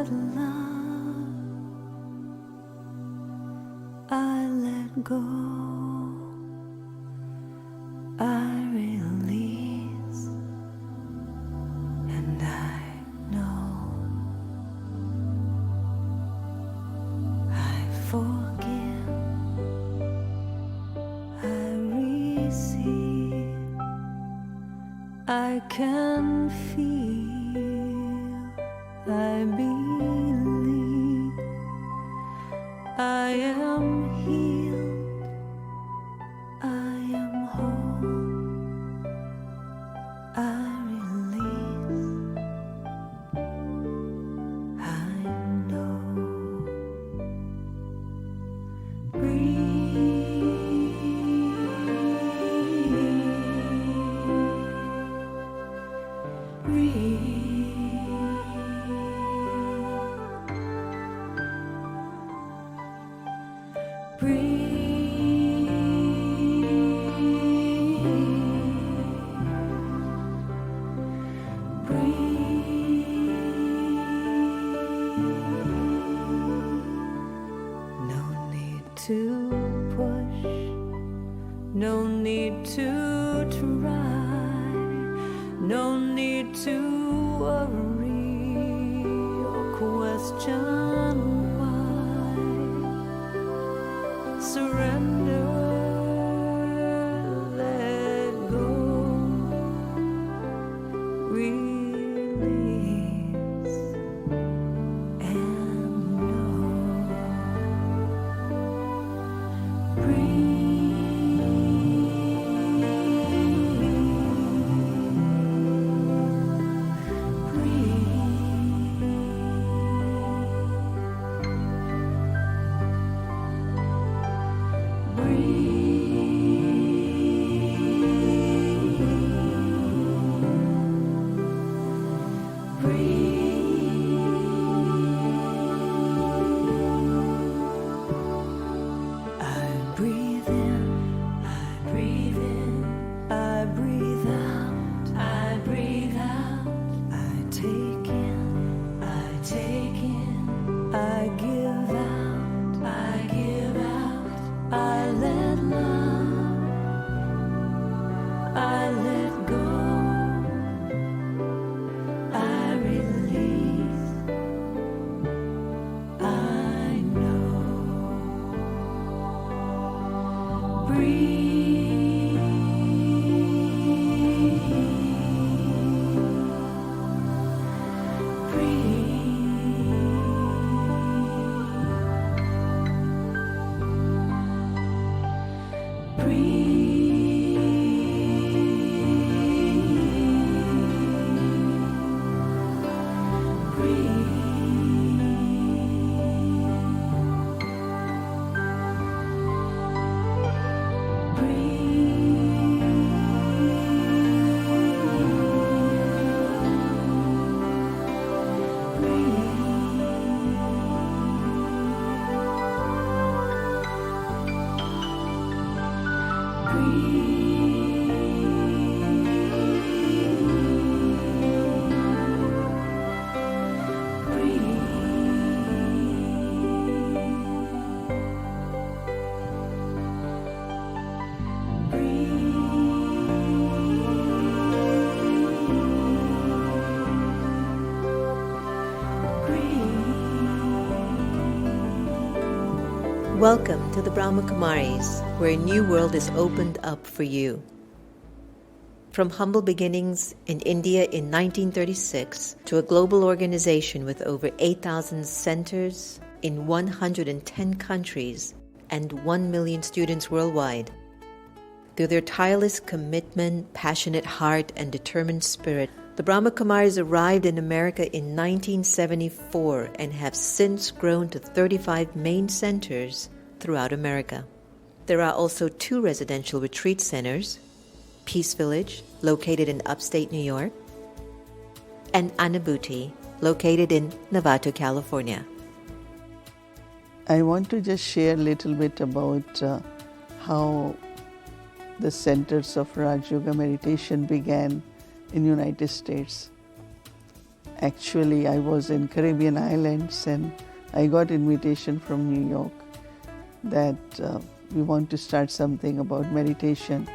let love, I let go, I release, and I know I forgive, I receive, I can feel, I believe, I am healed, I am whole, I release, I know. No need to push, no need to try, no need to worry or question why. Surrender, let go, release, and know. I breathe in, I breathe in, I breathe out, I breathe out, I take in, I take in, I give out, I give out, I let love, I let go, I release, I know. Breathe, Welcome to the Brahma Kumaris, where a new world is opened up for you. From humble beginnings in India in 1936 to a global organization with over 8,000 centers in 110 countries and 1 million students worldwide. Through their tireless commitment, passionate heart, and determined spirit, the Brahma Kumaris arrived in America in 1974 and have since grown to 35 main centers throughout America. There are also 2 residential retreat centers, Peace Village, located in upstate New York, and Anubhuti, located in Novato, California. I want to just share a little bit about how the centers of Raj Yoga meditation began in United States. Actually, I was in Caribbean islands and I got invitation from New York that we want to start something about meditation.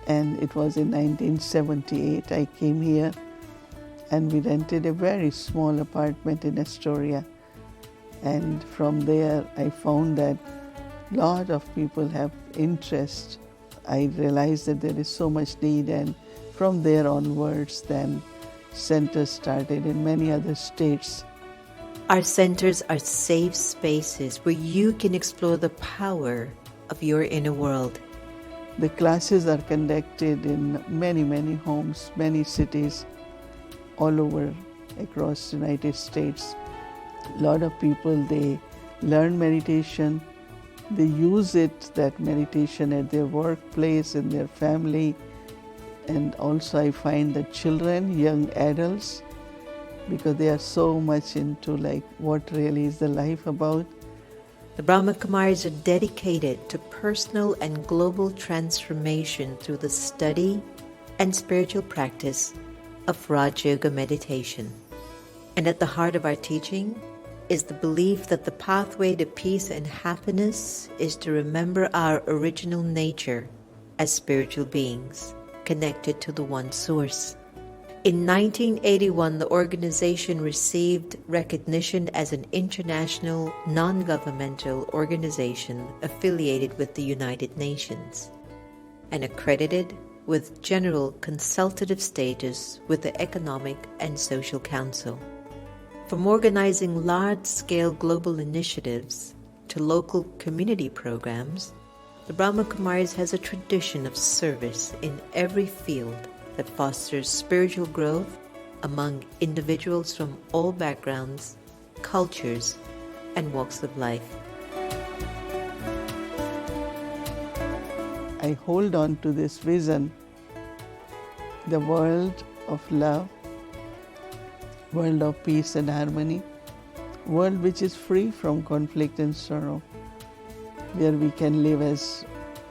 And it was in 1978 I came here and we rented a very small apartment in Astoria. And from there I found that a lot of people have interest. I realized that there is so much need, and from there onwards then centers started in many other states. Our centers are safe spaces where you can explore the power of your inner world. The classes are conducted in many homes, many cities all over across the United States. A lot of people, they learn meditation, they use it, that meditation at their workplace, in their family, and also I find that children, young adults, because they are so much into like what really is the life about. The Brahma Kumaris are dedicated to personal and global transformation through the study and spiritual practice of Raj Yoga meditation. And at the heart of our teaching is the belief that the pathway to peace and happiness is to remember our original nature as spiritual beings connected to the one source. In 1981, the organization received recognition as an international non-governmental organization affiliated with the United Nations and accredited with general consultative status with the Economic and Social Council. From organizing large-scale global initiatives to local community programs, the Brahma Kumaris has a tradition of service in every field that fosters spiritual growth among individuals from all backgrounds, cultures, and walks of life. I hold on to this vision, the world of love, world of peace and harmony, world which is free from conflict and sorrow, where we can live as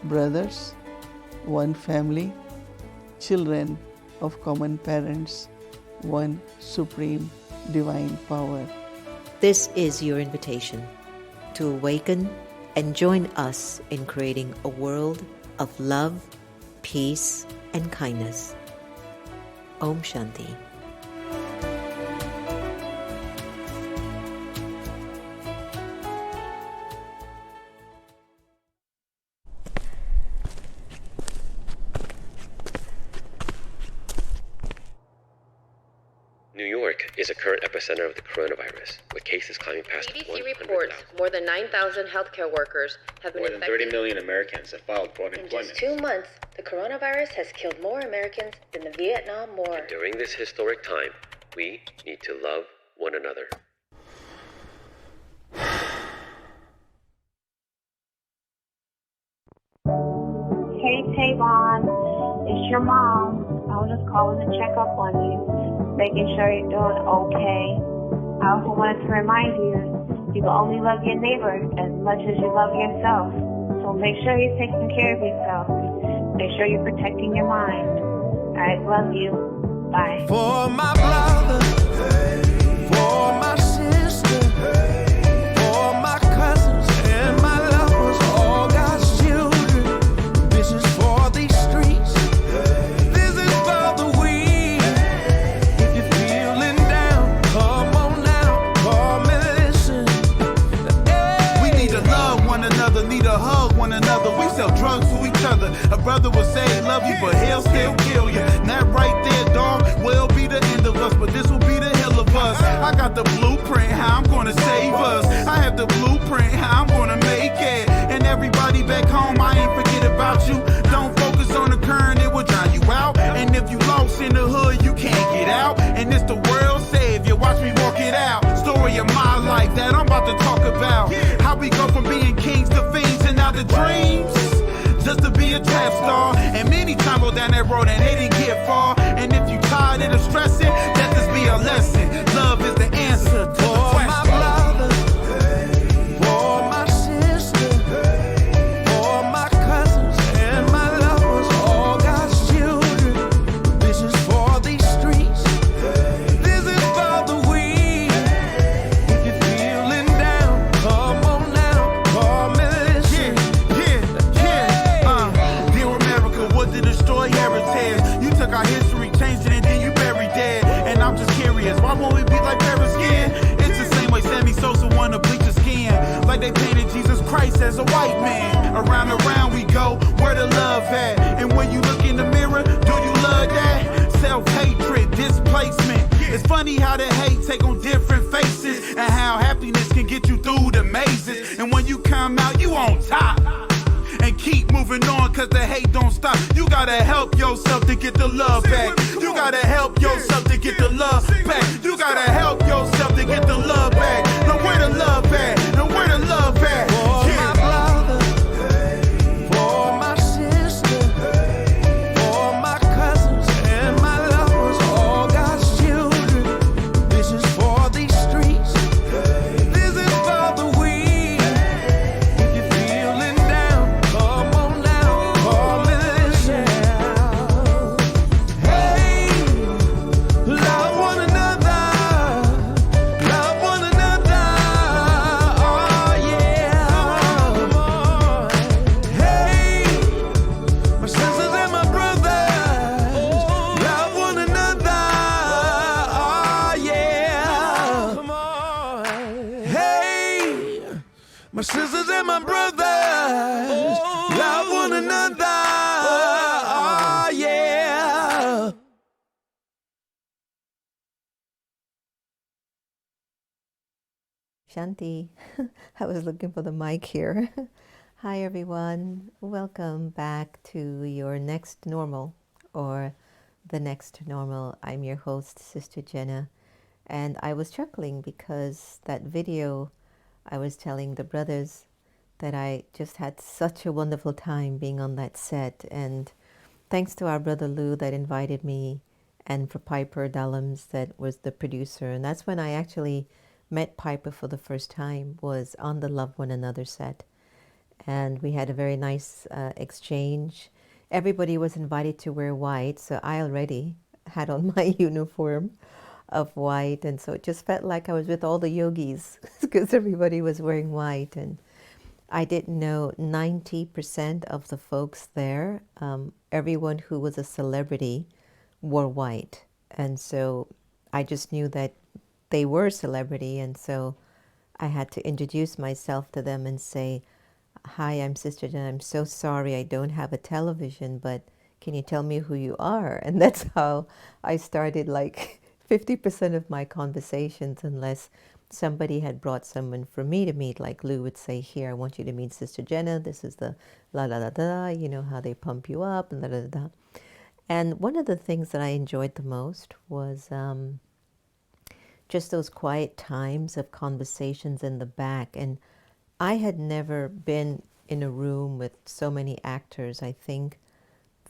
brothers, one family, children of common parents, one supreme divine power. This is your invitation to awaken and join us in creating a world of love, peace, and kindness. Om Shanti. New York is a current epicenter of the coronavirus, with cases climbing past CDC 100,000. reports more than 9,000 healthcare workers have been More than infected. 30 million Americans have filed for In unemployment. just 2 months, the coronavirus has killed more Americans than the Vietnam War. And during this historic time, we need to love one another. Hey, Tavon, it's your mom. I was just calling to check up on you, making sure you're doing okay. I also wanted to remind you, you can only love your neighbor as much as you love yourself. So make sure you're taking care of yourself. Make sure you're protecting your mind. All right, love you. Bye. For my brother, for my sister, for my cousins and my lovers, all God's children. This is for these streets. This is for the weak. If you're feeling down, come on now, come and listen. We need to love one another, need to hug one another. We sell drugs to each other. A brother will say love you, but he'll still kill you. That right there, dog, will be the end of us, but this will be the hell of us. I got the blueprint, how I'm gonna save us. I have the blueprint, how I'm gonna make it. And everybody back home, I ain't forget about you. Don't focus on the current, it will drown you out. And if you lost in the hood, you can't get out. And it's the world's savior, watch me walk it out. Story of my life that I'm about to talk about. How we go from being kings to fiends and now the dreams. Just to be a trap star. And many times go down that road and they didn't get far. And if you tired of the stressing, let this be a lesson. Love is the answer to the For my brother, for my sister, for my cousins and my lovers, all God's children. This is for these streets. This is for Why won't we be like fair skin? It's the same way Sammy Sosa wanna bleach his skin, like they painted Jesus Christ as a white man. Around and around we go, where the love at? And when you look in the mirror, do you love that? Self-hatred, displacement. It's funny how the hate take on different faces, and how happiness can get you through the mazes. And when you come out, you on top. And keep moving on, cause the hate don't stop. You gotta help yourself to get the love back. You gotta help yourself to get the love back. You gotta help yourself to get the love back. Now where the love at? Now where the love at? For my brother, for my sister, for my cousins and my loved ones, all God's children. This is for these streets. This is for the weak. If you're feeling down, come on down, call me listen. Hey, love one another, love one another. Oh yeah, come on. Hey, my sisters and my brothers, love one another. Oh yeah, come on. Hey, my sisters and my brothers, love one another. Oh yeah. Shanti, I was looking for the mic here. Hi everyone, welcome back to your next normal, or the next normal. I'm your host, Sister Jenna, and I was chuckling because that video, I was telling the brothers that I just had such a wonderful time being on that set, and thanks to our brother Lou that invited me, and for Piper Dallums that was the producer, and that's when I actually met Piper for the first time, was on the Love One Another set. And we had a very nice exchange. Everybody was invited to wear white, so I already had on my uniform of white, and so it just felt like I was with all the yogis because everybody was wearing white. And I didn't know 90% of the folks there, everyone who was a celebrity wore white, and so I just knew that they were a celebrity, and so I had to introduce myself to them and say, "Hi, I'm Sister Jenna. I'm so sorry I don't have a television, but can you tell me who you are?" And that's how I started like 50% of my conversations, unless somebody had brought someone for me to meet, like Lou would say, "Here, I want you to meet Sister Jenna. This is the la la la da, you know, how they pump you up and da da da." And one of the things that I enjoyed the most was just those quiet times of conversations in the back. And I had never been in a room with so many actors. I think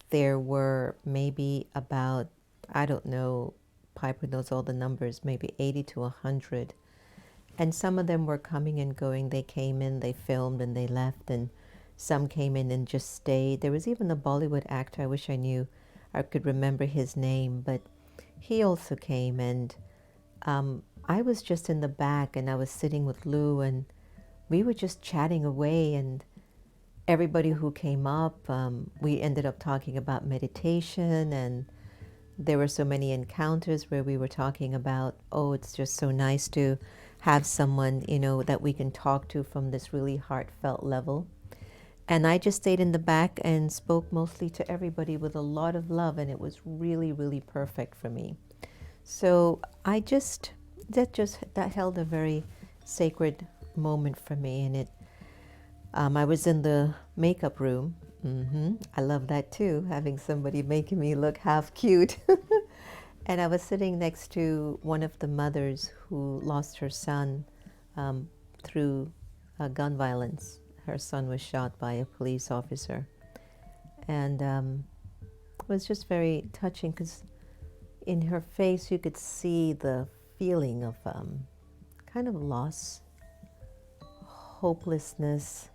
there were maybe about, I don't know, Piper knows all the numbers, maybe 80 to 100. And some of them were coming and going. They came in, they filmed, and they left. And some came in and just stayed. There was even a Bollywood actor, I wish I knew, I could remember his name, but he also came. And I was just in the back, and I was sitting with Lou, and we were just chatting away. And everybody who came up, we ended up talking about meditation, and there were so many encounters where we were talking about, oh, it's just so nice to have someone, you know, that we can talk to from this really heartfelt level. And I just stayed in the back and spoke mostly to everybody with a lot of love, and it was really, really perfect for me. So that held a very sacred moment for me. And I was in the makeup room. I love that too, having somebody making me look half cute. And I was sitting next to one of the mothers who lost her son through gun violence. Her son was shot by a police officer. And it was just very touching because in her face you could see the feeling of kind of loss, hopelessness,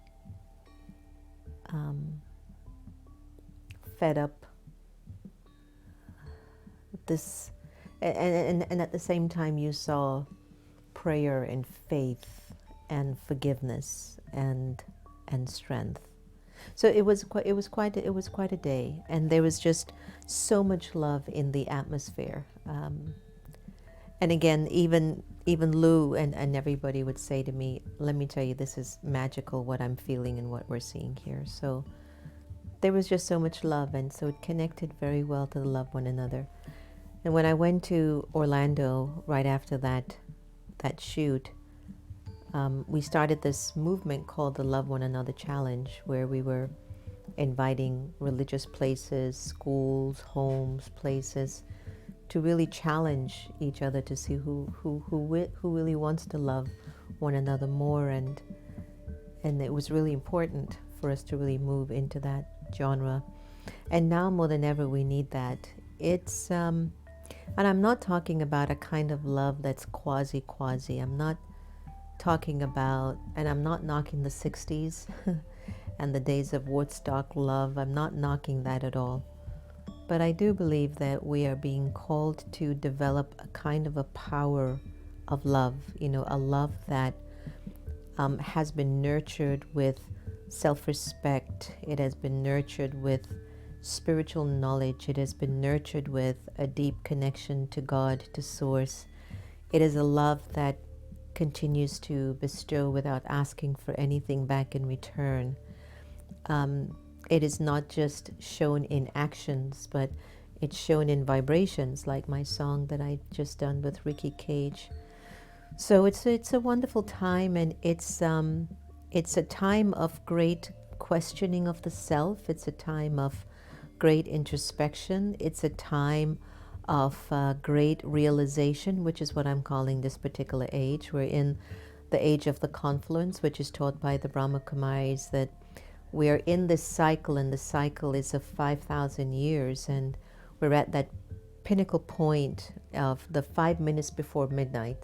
fed up, and at the same time you saw prayer and faith and forgiveness and strength. So it was quite a day, and there was just so much love in the atmosphere. And again, even Lou and everybody would say to me, let me tell you, this is magical what I'm feeling and what we're seeing here. So there was just so much love, and so it connected very well to love one another. And when I went to Orlando right after that shoot, we started this movement called the Love One Another Challenge, where we were inviting religious places, schools, homes, places, to really challenge each other to see who really wants to love one another more, and it was really important for us to really move into that genre. And now more than ever, we need that. It's and I'm not talking about a kind of love that's quasi. I'm not talking about, and I'm not knocking the 60s and the days of Woodstock love. I'm not knocking that at all. But I do believe that we are being called to develop a kind of a power of love, a love that has been nurtured with self-respect. It has been nurtured with spiritual knowledge. It has been nurtured with a deep connection to God, to Source. It is a love that continues to bestow without asking for anything back in return. It is not just shown in actions, but it's shown in vibrations, like my song that I just done with Ricky Cage. So it's a wonderful time, and it's a time of great questioning of the self. It's a time of great introspection. It's a time of great realization, which is what I'm calling this particular age. We're in the age of the confluence, which is taught by the Brahma Kumaris, that we are in this cycle, and the cycle is of 5,000 years, and we're at that pinnacle point of the 5 minutes before midnight,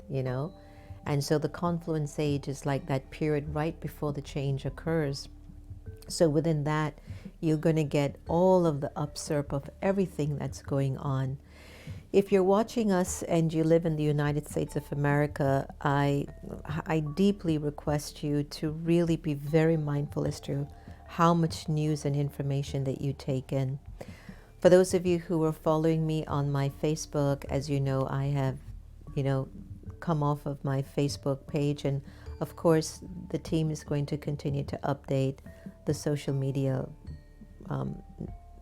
and so the confluence age is like that period right before the change occurs. So within that, you're going to get all of the upsurp of everything that's going on. If you're watching us and you live in the United States of America, I deeply request you to really be very mindful as to how much news and information that you take in. For those of you who are following me on my Facebook, as you know, I have, come off of my Facebook page, and of course the team is going to continue to update the social media,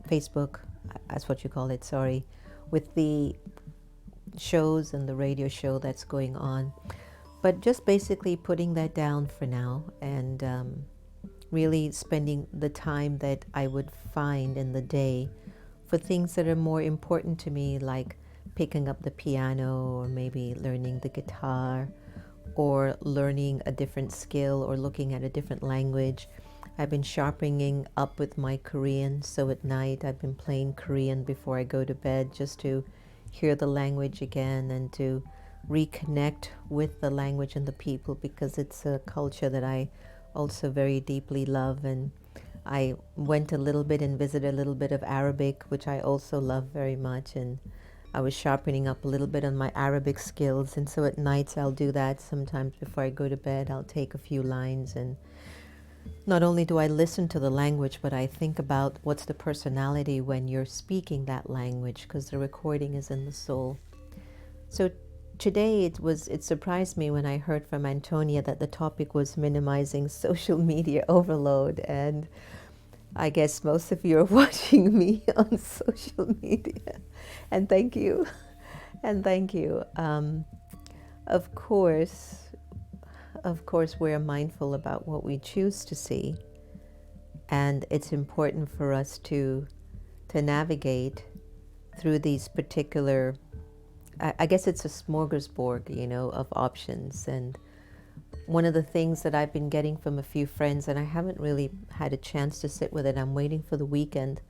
Facebook, that's what you call it, sorry, with the shows and the radio show that's going on. But just basically putting that down for now, and really spending the time that I would find in the day for things that are more important to me, like picking up the piano, or maybe learning the guitar, or learning a different skill, or looking at a different language. I've been sharpening up with my Korean, so at night I've been playing Korean before I go to bed, just to hear the language again and to reconnect with the language and the people, because it's a culture that I also very deeply love. And I went a little bit and visited a little bit of Arabic, which I also love very much, and I was sharpening up a little bit on my Arabic skills. And so at nights I'll do that. Sometimes before I go to bed, I'll take a few lines, and not only do I listen to the language, but I think about what's the personality when you're speaking that language, because the recording is in the soul. So today it surprised me when I heard from Antonia that the topic was minimizing social media overload, and I guess most of you are watching me on social media, and thank you, and thank you. Of course, we're mindful about what we choose to see, and it's important for us to navigate through these particular, I guess it's a smorgasbord, of options. And one of the things that I've been getting from a few friends, and I haven't really had a chance to sit with it, I'm waiting for the weekend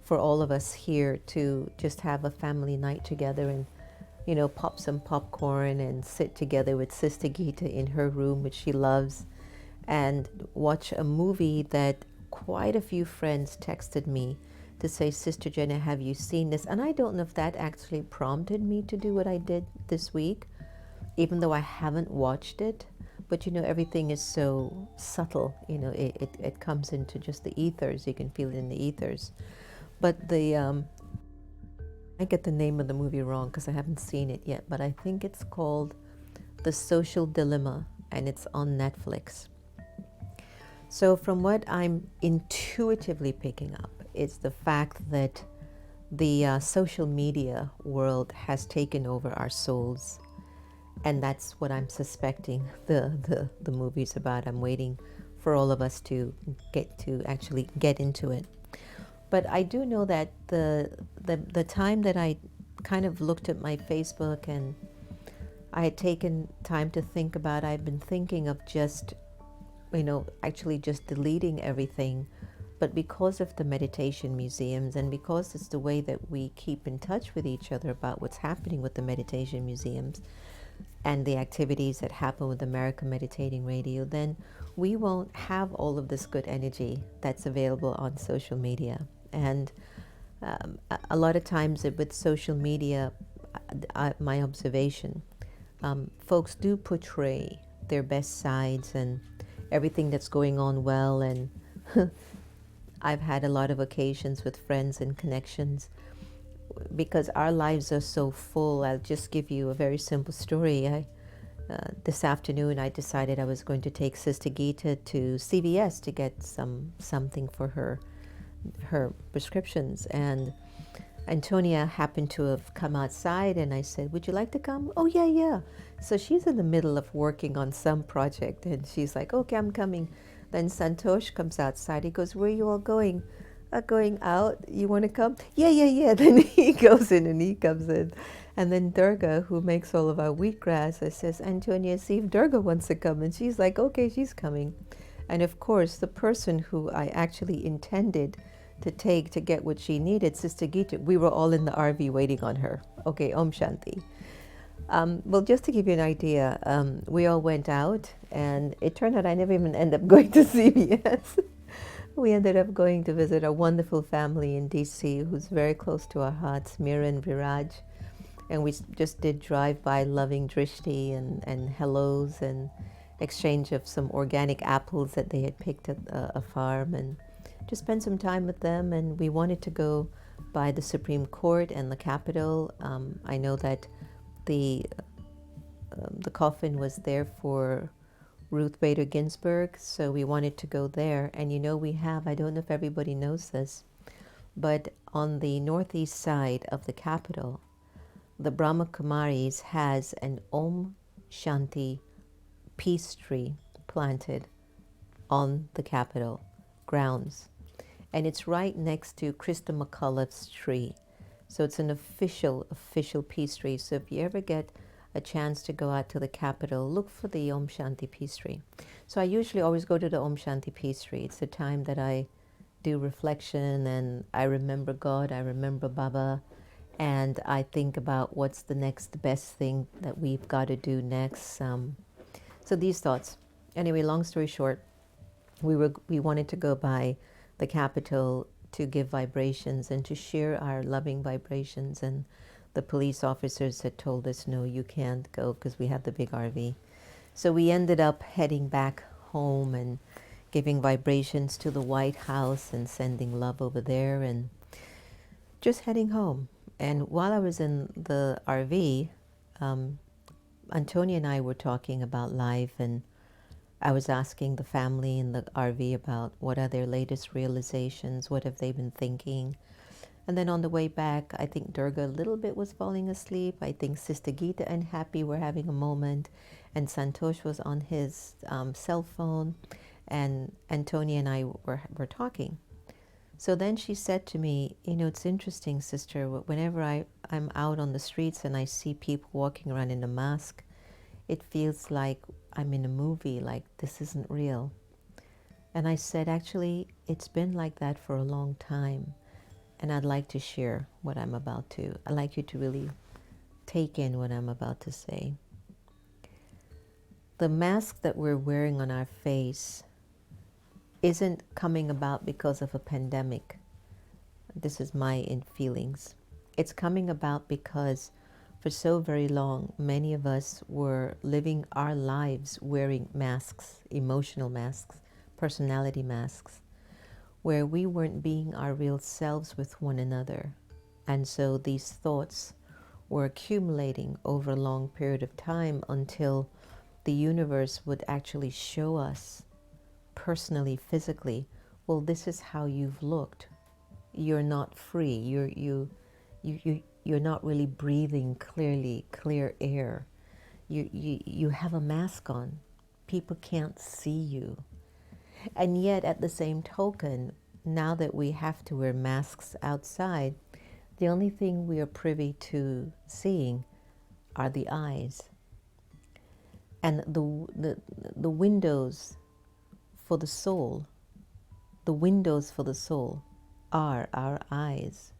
for all of us here to just have a family night together and pop some popcorn and sit together with Sister Gita in her room, which she loves, and watch a movie that quite a few friends texted me to say, Sister Jenna, have you seen this? And I don't know if that actually prompted me to do what I did this week, even though I haven't watched it. But everything is so subtle, it comes into just the ethers. You can feel it in the ethers. But I get the name of the movie wrong because I haven't seen it yet, but I think it's called The Social Dilemma, and it's on Netflix. So from what I'm intuitively picking up, it's the fact that the social media world has taken over our souls, and that's what I'm suspecting the movie's about. I'm waiting for all of us to actually get into it. But I do know that the time that I kind of looked at my Facebook and I had taken time to think about, I've been thinking of just, actually just deleting everything. But because of the meditation museums, and because it's the way that we keep in touch with each other about what's happening with the meditation museums and the activities that happen with American Meditating Radio, then we won't have all of this good energy that's available on social media. And a lot of times with social media, my observation, folks do portray their best sides and everything that's going on well. And I've had a lot of occasions with friends and connections because our lives are so full. I'll just give you a very simple story. This afternoon, I decided I was going to take Sister Gita to CVS to get something for her prescriptions. And Antonia happened to have come outside, and I said, "Would you like to come?" "Oh, yeah." So she's in the middle of working on some project, and she's like, "Okay, I'm coming." Then Santosh comes outside. He goes, "Where are you all going?" "Going out. You want to come?" Yeah. Then he goes in and he comes in. And then Durga, who makes all of our wheatgrass, I says, "Antonia, see if Durga wants to come." And she's like, "Okay, she's coming." And of course, the person who I actually intended to take to get what she needed, Sister Gita, we were all in the RV waiting on her. Okay, Om Shanti. Well, just to give you an idea, we all went out, and it turned out I never even ended up going to CVS. We ended up going to visit a wonderful family in DC who's very close to our hearts, Mira and Viraj. And we just did drive-by loving drishti and hellos and exchange of some organic apples that they had picked at a farm, and just spend some time with them. And we wanted to go by the Supreme Court and the Capitol. I know that the coffin was there for Ruth Bader Ginsburg, so we wanted to go there. And we have, I don't know if everybody knows this, but on the northeast side of the Capitol, the Brahma Kumaris has an Om Shanti peace tree planted on the Capitol grounds. And it's right next to Krista McCullough's tree. So it's an official peace tree. So if you ever get a chance to go out to the Capitol, look for the Om Shanti peace tree. So I usually always go to the Om Shanti peace tree. It's the time that I do reflection, and I remember God, I remember Baba, and I think about what's the next best thing that we've got to do next. So these thoughts. Anyway, long story short, we wanted to go by the Capitol to give vibrations and to share our loving vibrations, and the police officers had told us, "No, you can't go," because we had the big RV. So we ended up heading back home and giving vibrations to the White House and sending love over there and just heading home. And while I was in the RV, Antonia and I were talking about life, and I was asking the family in the RV about what are their latest realizations, what have they been thinking. And then on the way back, I think Durga a little bit was falling asleep. I think Sister Gita and Happy were having a moment, and Santosh was on his cell phone, and Antonia and I were talking. So then she said to me, "It's interesting, sister, whenever I'm out on the streets and I see people walking around in a mask, it feels like I'm in a movie, like this isn't real." And I said, actually, it's been like that for a long time. And I'd like to share what I'm about to. I'd like you to really take in what I'm about to say. The mask that we're wearing on our face isn't coming about because of a pandemic. This is my feelings. It's coming about because for so very long, many of us were living our lives wearing masks, emotional masks, personality masks, where we weren't being our real selves with one another. And so these thoughts were accumulating over a long period of time until the universe would actually show us personally, physically, well, this is how you've looked. You're not free. You're not really breathing clearly, clear air. You have a mask on. People can't see you. And yet, at the same token, now that we have to wear masks outside, the only thing we are privy to seeing are the eyes. And the windows for the soul, the windows for the soul are our eyes.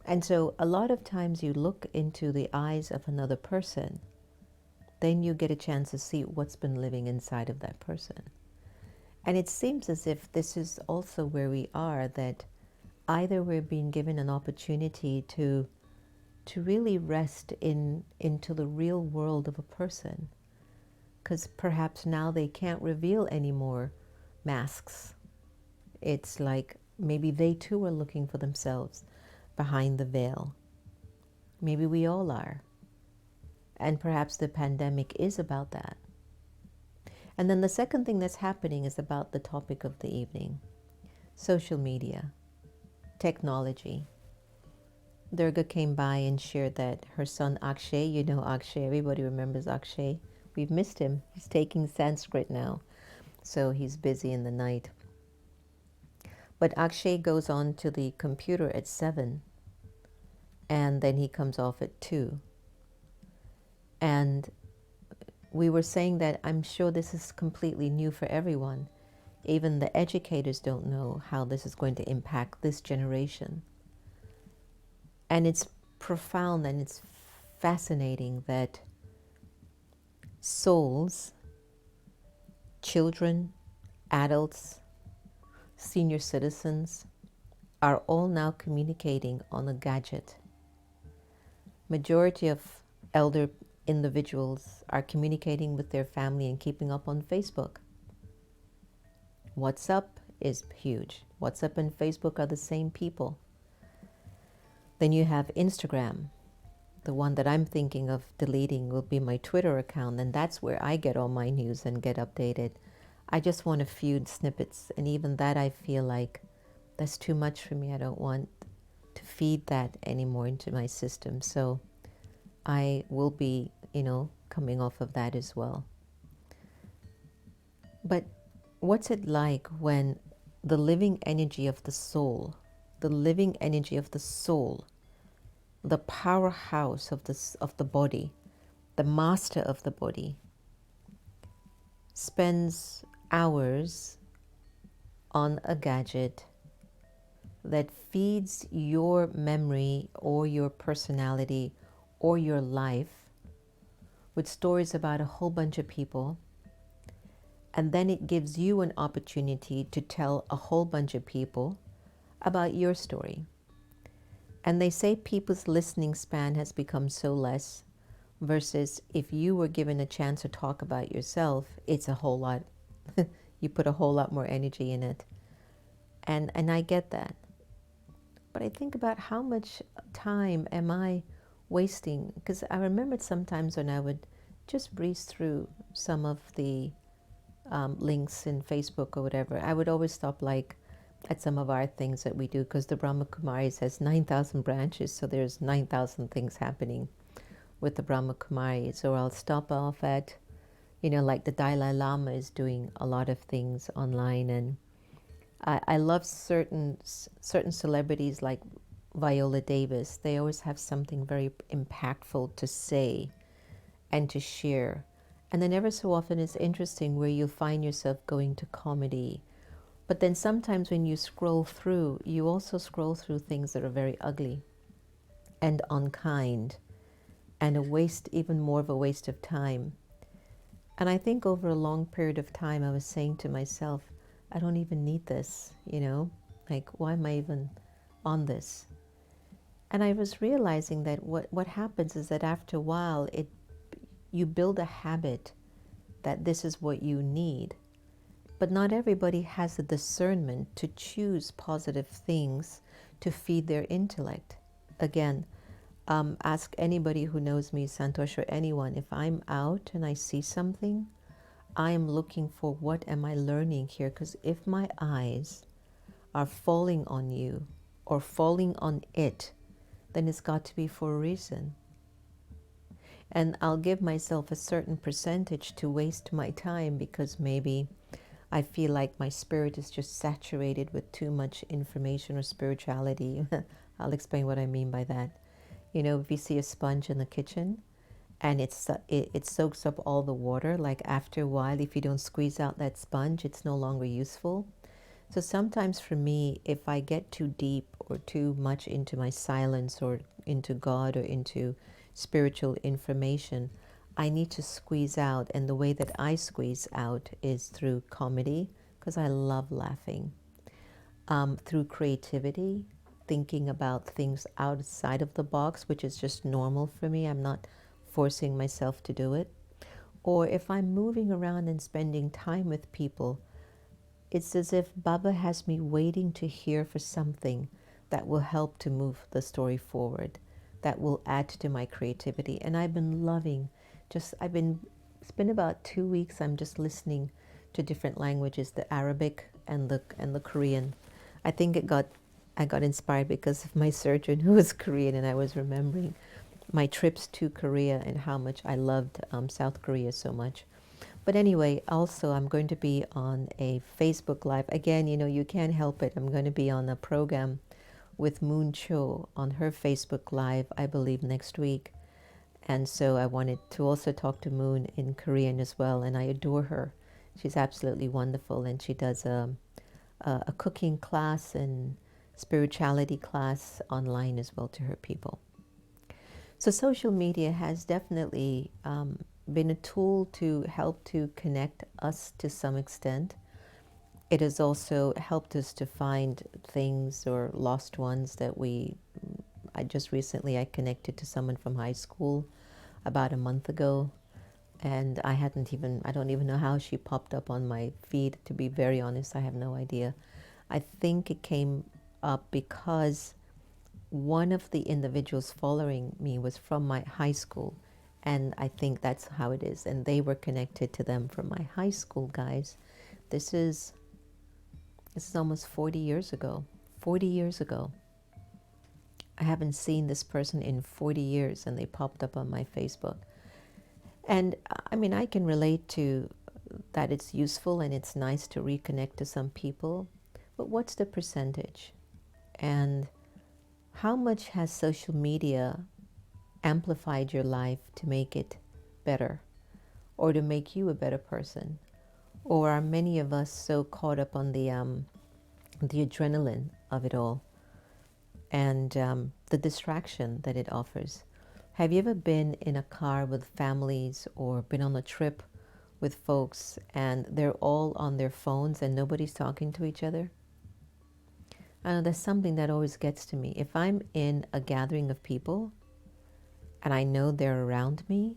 And so a lot of times you look into the eyes of another person, then you get a chance to see what's been living inside of that person. And it seems as if this is also where we are, that either we're being given an opportunity to really rest into the real world of a person, because perhaps now they can't reveal any more masks. It's like maybe they too are looking for themselves behind the veil. Maybe we all are. And perhaps the pandemic is about that. And then the second thing that's happening is about the topic of the evening: social media, technology. Durga came by and shared that her son Akshay, you know Akshay, everybody remembers Akshay. We've missed him. He's taking Sanskrit now, so he's busy in the night. But Akshay goes on to the computer at 7, and then he comes off at 2. And we were saying that I'm sure this is completely new for everyone. Even the educators don't know how this is going to impact this generation. And it's profound and it's fascinating that souls, children, adults, senior citizens are all now communicating on a gadget. Majority of elder individuals are communicating with their family and keeping up on Facebook. WhatsApp is huge. WhatsApp and Facebook are the same people. Then you have Instagram. The one that I'm thinking of deleting will be my Twitter account, and that's where I get all my news and get updated. I just want a few snippets, and even that I feel like that's too much for me. I don't want to feed that anymore into my system. So I will be, coming off of that as well. But what's it like when the living energy of the soul, the powerhouse of the body, the master of the body, spends hours on a gadget that feeds your memory or your personality or your life with stories about a whole bunch of people, and then it gives you an opportunity to tell a whole bunch of people about your story. And they say people's listening span has become so less, versus if you were given a chance to talk about yourself, it's a whole lot. You put a whole lot more energy in it. And I get that. But I think about how much time am I wasting? Because I remembered sometimes when I would just breeze through some of the links in Facebook or whatever, I would always stop at some of our things that we do, because the Brahma Kumaris has 9,000 branches, so there's 9,000 things happening with the Brahma Kumaris. Or I'll stop off at, like the Dalai Lama is doing a lot of things online, and I love certain celebrities like Viola Davis. They always have something very impactful to say and to share. And then ever so often it's interesting where you'll find yourself going to comedy. But then sometimes when you scroll through, you also scroll through things that are very ugly and unkind and even more of a waste of time. And I think over a long period of time, I was saying to myself, I don't even need this, why am I even on this? And I was realizing that what happens is that after a while, you build a habit that this is what you need. But not everybody has the discernment to choose positive things, to feed their intellect. Again, ask anybody who knows me, Santosh, or anyone, if I'm out and I see something, I am looking for what am I learning here, because if my eyes are falling on you or falling on it, then it's got to be for a reason. And I'll give myself a certain percentage to waste my time because maybe I feel like my spirit is just saturated with too much information or spirituality. I'll explain what I mean by that. You know, if you see a sponge in the kitchen and it soaks up all the water, like after a while, if you don't squeeze out that sponge, it's no longer useful. So sometimes for me, if I get too deep or too much into my silence or into God or into spiritual information, I need to squeeze out. And the way that I squeeze out is through comedy, because I love laughing, through creativity, thinking about things outside of the box, which is just normal for me. I'm not forcing myself to do it. Or if I'm moving around and spending time with people, it's as if Baba has me waiting to hear for something that will help to move the story forward, that will add to my creativity. And I've been loving, it's been about 2 weeks, I'm just listening to different languages, the Arabic and the Korean. I think I got inspired because of my surgeon who was Korean, and I was remembering my trips to Korea and how much I loved South Korea so much. But anyway, also I'm going to be on a Facebook Live. Again, you know, you can't help it. I'm going to be on a program with Moon Cho on her Facebook Live, I believe, next week. And so I wanted to also talk to Moon in Korean as well. And I adore her. She's absolutely wonderful. And she does a cooking class and spirituality class online as well to her people. So social media has definitely been a tool to help to connect us to some extent. It has also helped us to find things or lost ones that I just recently connected to someone from high school about a month ago, and I don't even know how she popped up on my feed. To be very honest, I have no idea. I think it came up because one of the individuals following me was from my high school, and I think that's how it is. And they were connected to them from my high school, guys. This is almost 40 years ago. 40 years ago. I haven't seen this person in 40 years, and they popped up on my Facebook. And I mean, I can relate to that. It's useful and it's nice to reconnect to some people, but what's the percentage? And how much has social media amplified your life to make it better or to make you a better person? Or are many of us so caught up on the adrenaline of it all and the distraction that it offers? Have you ever been in a car with families or been on a trip with folks and they're all on their phones and nobody's talking to each other? I know that's something that always gets to me. If I'm in a gathering of people and I know they're around me,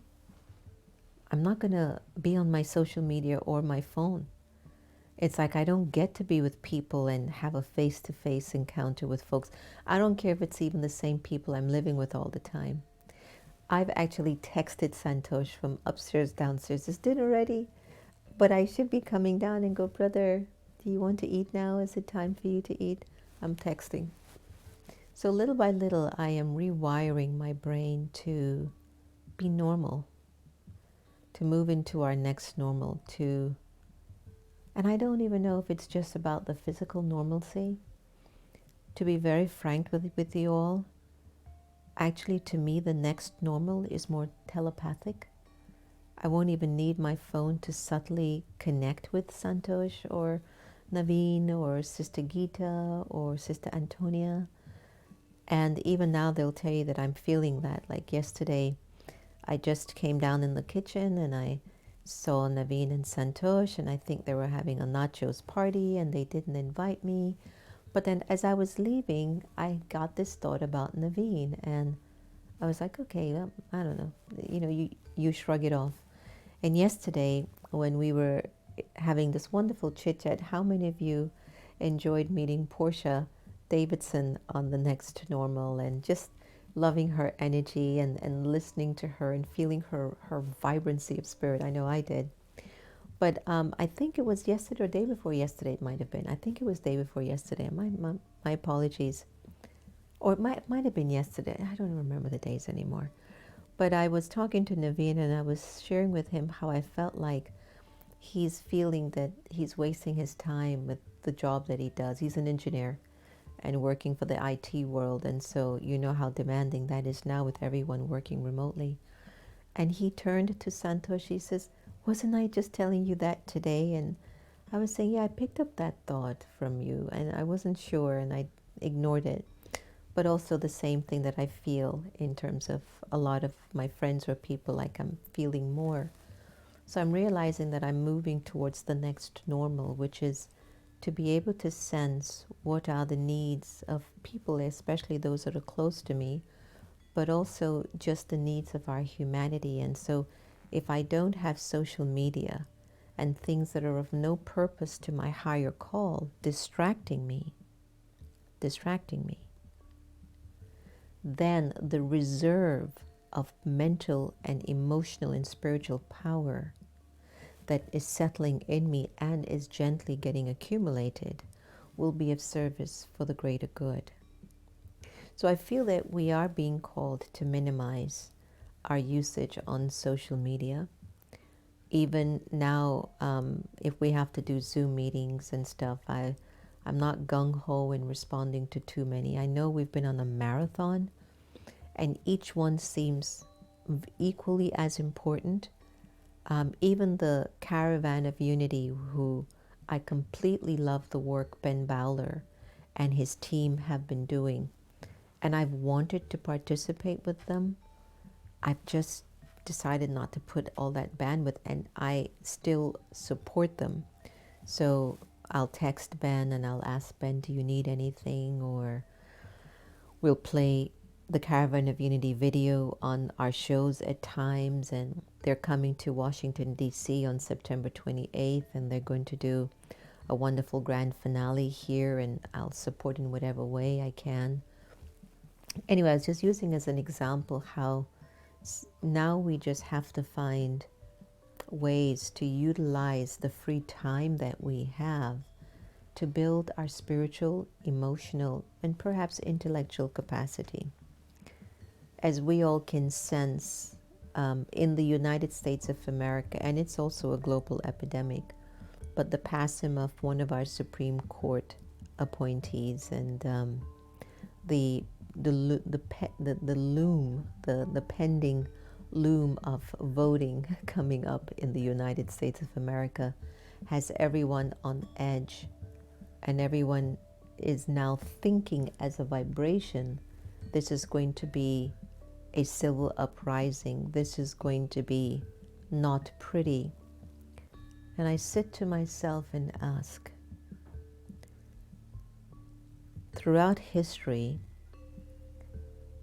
I'm not going to be on my social media or my phone. It's like I don't get to be with people and have a face-to-face encounter with folks. I don't care if it's even the same people I'm living with all the time. I've actually texted Santosh from upstairs, downstairs, is dinner ready? But I should be coming down and go, brother, do you want to eat now? Is it time for you to eat? I'm texting. So little by little, I am rewiring my brain to be normal, to move into our next normal, and I don't even know if it's just about the physical normalcy. To be very frank with you all, actually to me the next normal is more telepathic. I won't even need my phone to subtly connect with Santosh or Naveen or Sister Geeta or Sister Antonia. And even now they'll tell you that I'm feeling that. Like yesterday, I just came down in the kitchen and I saw Naveen and Santosh, and I think they were having a nachos party and they didn't invite me. But then as I was leaving, I got this thought about Naveen, and I was like, okay, well, I don't know. You know, you shrug it off. And yesterday, when we were having this wonderful chit-chat, how many of you enjoyed meeting Portia Davidson on the Next Normal, and just loving her energy and listening to her and feeling her vibrancy of spirit. I know I did. But I think it was yesterday or day before yesterday, it might have been. I think it was day before yesterday. My apologies. Or it might have been yesterday. I don't remember the days anymore. But I was talking to Naveen, and I was sharing with him how I felt like he's feeling that he's wasting his time with the job that he does. He's an engineer and working for the IT world. And so you know how demanding that is now with everyone working remotely. And he turned to Santosh. He says, wasn't I just telling you that today? And I was saying, yeah, I picked up that thought from you, and I wasn't sure, and I ignored it. But also the same thing that I feel in terms of a lot of my friends or people, like I'm feeling more. So I'm realizing that I'm moving towards the next normal, which is to be able to sense what are the needs of people, especially those that are close to me, but also just the needs of our humanity. And so if I don't have social media and things that are of no purpose to my higher call distracting me, then the reserve of mental and emotional and spiritual power that is settling in me and is gently getting accumulated will be of service for the greater good. So I feel that we are being called to minimize our usage on social media. Even now, if we have to do Zoom meetings and stuff, I'm not gung-ho in responding to too many. I know we've been on a marathon, and each one seems equally as important. Even the Caravan of Unity, who I completely love the work Ben Bowler and his team have been doing, and I've wanted to participate with them. I've just decided not to put all that bandwidth, and I still support them. So I'll text Ben and I'll ask Ben, do you need anything? Or we'll play the Caravan of Unity video on our shows at times, and they're coming to Washington, D.C. on September 28th, and they're going to do a wonderful grand finale here, and I'll support in whatever way I can. Anyway, I was just using as an example how now we just have to find ways to utilize the free time that we have to build our spiritual, emotional, and perhaps intellectual capacity. As we all can sense in the United States of America, and it's also a global epidemic, but the passing of one of our Supreme Court appointees and the pending loom of voting coming up in the United States of America has everyone on edge, and everyone is now thinking as a vibration, this is going to be a civil uprising, this is going to be not pretty. And I sit to myself and ask, throughout history,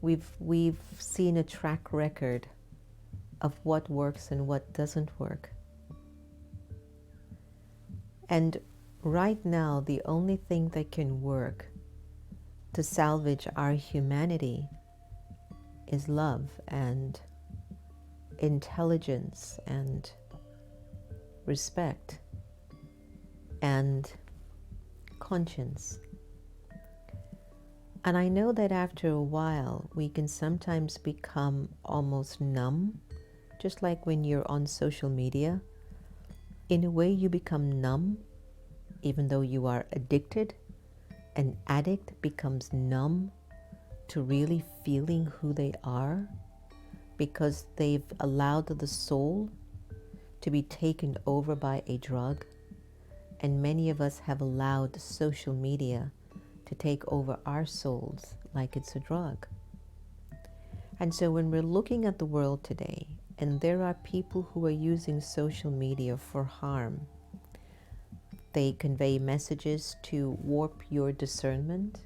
we've seen a track record of what works and what doesn't work. And right now, the only thing that can work to salvage our humanity is love and intelligence and respect and conscience. And I know that after a while, we can sometimes become almost numb, just like when you're on social media. In a way, you become numb, even though you are addicted. An addict becomes numb to really feeling who they are because they've allowed the soul to be taken over by a drug. And many of us have allowed social media to take over our souls like it's a drug. And so when we're looking at the world today, and there are people who are using social media for harm, they convey messages to warp your discernment.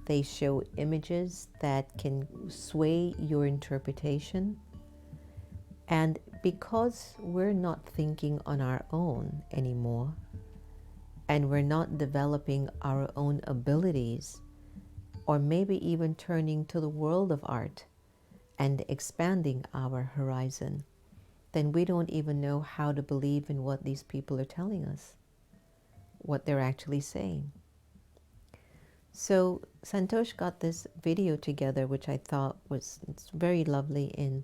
They show images that can sway your interpretation. And because we're not thinking on our own anymore, and we're not developing our own abilities, or maybe even turning to the world of art and expanding our horizon, then we don't even know how to believe in what these people are telling us, what they're actually saying. So Santosh got this video together, which I thought was it's very lovely, in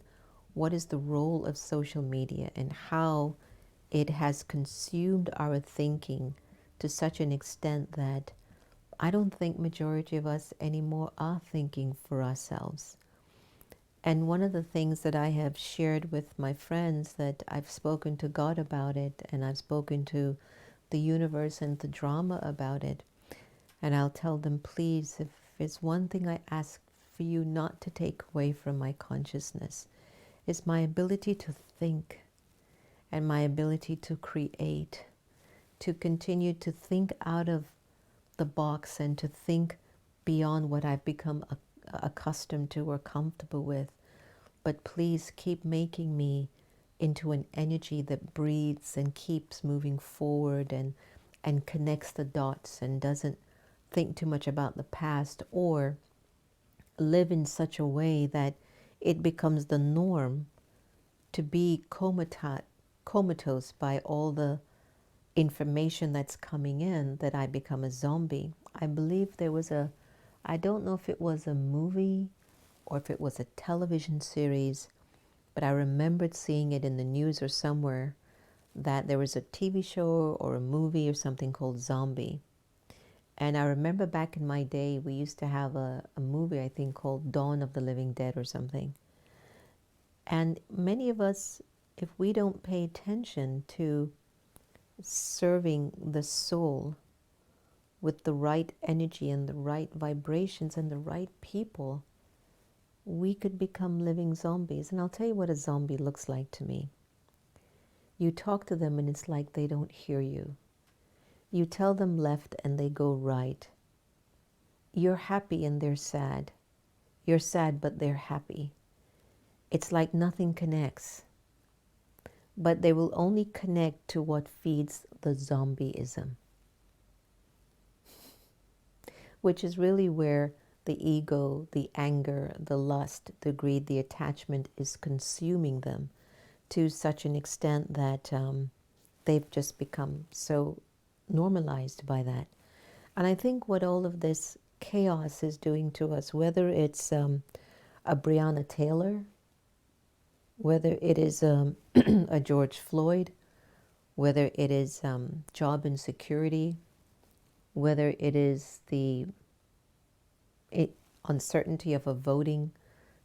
what is the role of social media and how it has consumed our thinking to such an extent that I don't think majority of us anymore are thinking for ourselves. And one of the things that I have shared with my friends, that I've spoken to God about it, and I've spoken to the universe and the drama about it, and I'll tell them, please, if it's one thing I ask for you not to take away from my consciousness, is my ability to think and my ability to create, to continue to think out of the box and to think beyond what I've become accustomed to or comfortable with. But please keep making me into an energy that breathes and keeps moving forward and connects the dots and doesn't think too much about the past, or live in such a way that it becomes the norm to be comatose by all the information that's coming in, that I become a zombie. I believe there was I don't know if it was a movie or if it was a television series, but I remembered seeing it in the news or somewhere, that there was a TV show or a movie or something called Zombie. And I remember back in my day, we used to have a movie, I think, called Dawn of the Living Dead or something. And many of us, if we don't pay attention to serving the soul with the right energy and the right vibrations and the right people, we could become living zombies. And I'll tell you what a zombie looks like to me. You talk to them and it's like they don't hear you. You tell them left and they go right. You're happy and they're sad. You're sad but they're happy. It's like nothing connects. But they will only connect to what feeds the zombieism, which is really where the ego, the anger, the lust, the greed, the attachment is consuming them to such an extent that they've just become so normalized by that. And I think what all of this chaos is doing to us, whether it's a Breonna Taylor, whether it is a George Floyd, whether it is job insecurity, whether it is the uncertainty of a voting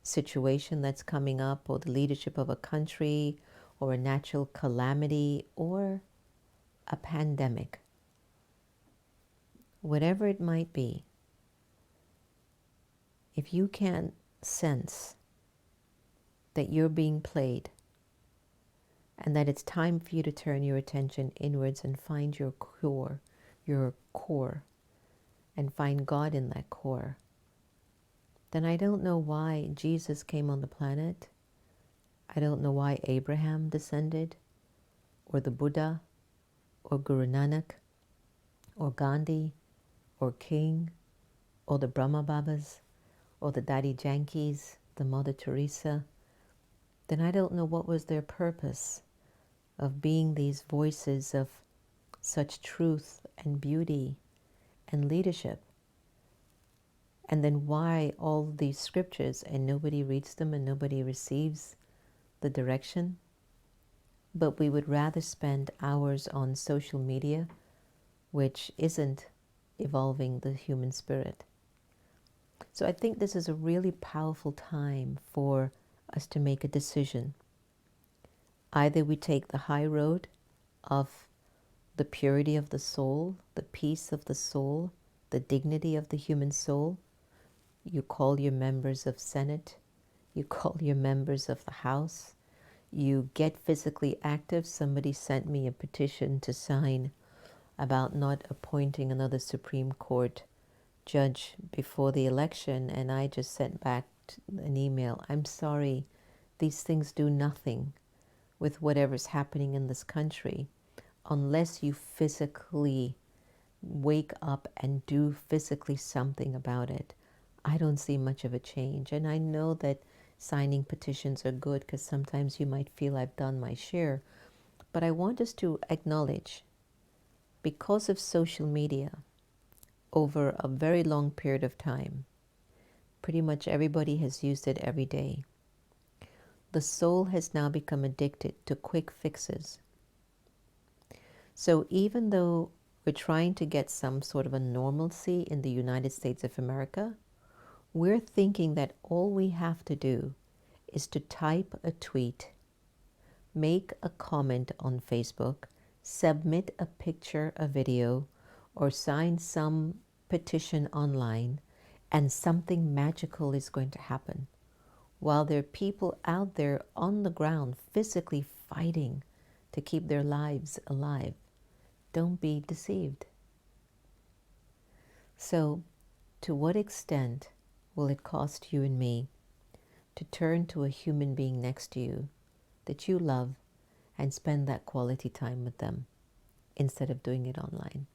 situation that's coming up, or the leadership of a country, or a natural calamity, or a pandemic, whatever it might be, if you can't sense that you're being played and that it's time for you to turn your attention inwards and find your core, and find God in that core, then I don't know why Jesus came on the planet. I don't know why Abraham descended, or the Buddha, or Guru Nanak, or Gandhi, or King, or the Brahma Babas, or the Daddy Yankees, the Mother Teresa. Then I don't know what was their purpose of being these voices of such truth and beauty and leadership. And then why all these scriptures and nobody reads them and nobody receives the direction? But we would rather spend hours on social media, which isn't evolving the human spirit. So I think this is a really powerful time for us to make a decision. Either we take the high road of the purity of the soul, the peace of the soul, the dignity of the human soul. You call your members of Senate, you call your members of the House, you get physically active. Somebody sent me a petition to sign about not appointing another Supreme Court judge before the election, and I just sent back an email. I'm sorry, these things do nothing with whatever's happening in this country unless you physically wake up and do physically something about it, I don't see much of a change. And I know that signing petitions are good because sometimes you might feel I've done my share. But I want us to acknowledge, because of social media, over a very long period of time, pretty much everybody has used it every day. The soul has now become addicted to quick fixes. So even though we're trying to get some sort of a normalcy in the United States of America, we're thinking that all we have to do is to type a tweet, make a comment on Facebook, submit a picture, a video, or sign some petition online, and something magical is going to happen. While there are people out there on the ground physically fighting to keep their lives alive. Don't be deceived. So, to what extent will it cost you and me to turn to a human being next to you that you love and spend that quality time with them instead of doing it online?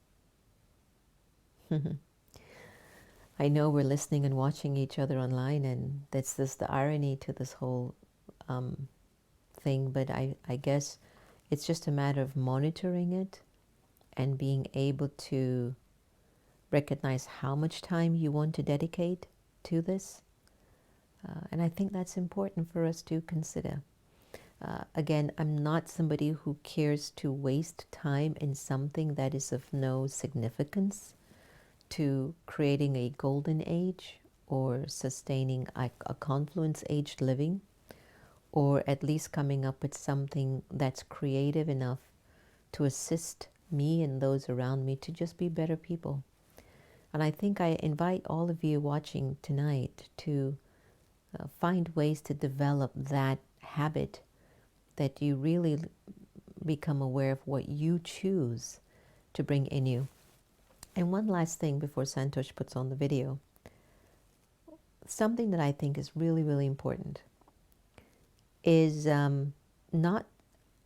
I know we're listening and watching each other online, and that's just the irony to this whole thing, but I guess it's just a matter of monitoring it and being able to recognize how much time you want to dedicate to this. And I think that's important for us to consider. Again, I'm not somebody who cares to waste time in something that is of no significance to creating a golden age or sustaining a confluence age living, or at least coming up with something that's creative enough to assist me and those around me to just be better people. And I think I invite all of you watching tonight to find ways to develop that habit, that you really become aware of what you choose to bring in you. And one last thing before Santosh puts on the video, something that I think is really, really important is not